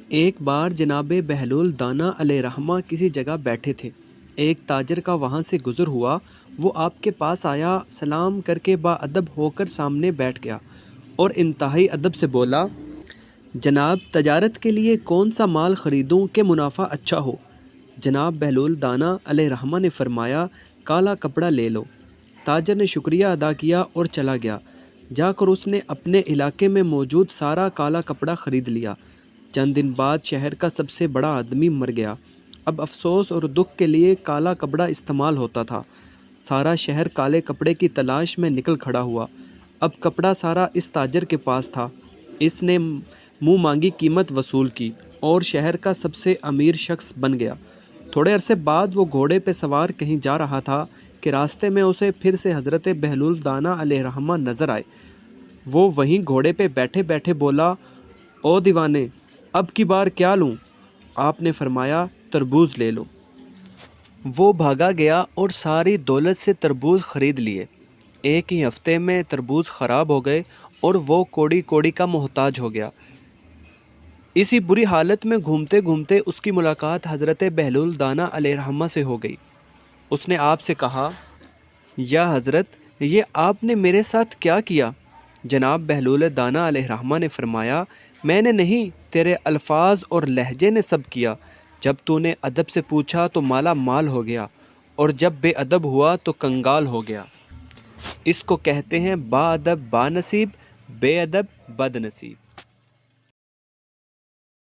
ایک بار جناب بہلول دانا علیہ رحمہ کسی جگہ بیٹھے تھے۔ ایک تاجر کا وہاں سے گزر ہوا، وہ آپ کے پاس آیا، سلام کر کے باادب ہو کر سامنے بیٹھ گیا اور انتہائی ادب سے بولا، جناب تجارت کے لیے کون سا مال خریدوں کہ منافع اچھا ہو؟ جناب بہلول دانا علیہ رحمہ نے فرمایا، کالا کپڑا لے لو۔ تاجر نے شکریہ ادا کیا اور چلا گیا۔ جا کر اس نے اپنے علاقے میں موجود سارا کالا کپڑا خرید لیا۔ چند دن بعد شہر کا سب سے بڑا آدمی مر گیا۔ اب افسوس اور دکھ کے لیے کالا کپڑا استعمال ہوتا تھا۔ سارا شہر کالے کپڑے کی تلاش میں نکل کھڑا ہوا۔ اب کپڑا سارا اس تاجر کے پاس تھا۔ اس نے منہ مانگی قیمت وصول کی اور شہر کا سب سے امیر شخص بن گیا۔ تھوڑے عرصے بعد وہ گھوڑے پہ سوار کہیں جا رہا تھا کہ راستے میں اسے پھر سے حضرت بہلول دانا علیہ رحمہ نظر آئے۔ وہ وہیں گھوڑے پہ بیٹھے بیٹھے بولا، او دیوانے، اب کی بار کیا لوں؟ آپ نے فرمایا، تربوز لے لو۔ وہ بھاگا گیا اور ساری دولت سے تربوز خرید لیے۔ ایک ہی ہفتے میں تربوز خراب ہو گئے اور وہ کوڑی کوڑی کا محتاج ہو گیا۔ اسی بری حالت میں گھومتے گھومتے اس کی ملاقات حضرت بہلول دانا علیہ رحمہ سے ہو گئی۔ اس نے آپ سے کہا، یا حضرت، یہ آپ نے میرے ساتھ کیا کیا؟ جناب بہلول دانا علیہ رحمہ نے فرمایا، میں نے نہیں، تیرے الفاظ اور لہجے نے سب کیا۔ جب تو نے ادب سے پوچھا تو مالا مال ہو گیا، اور جب بے ادب ہوا تو کنگال ہو گیا۔ اس کو کہتے ہیں با ادب با نصیب، بے ادب بد نصیب۔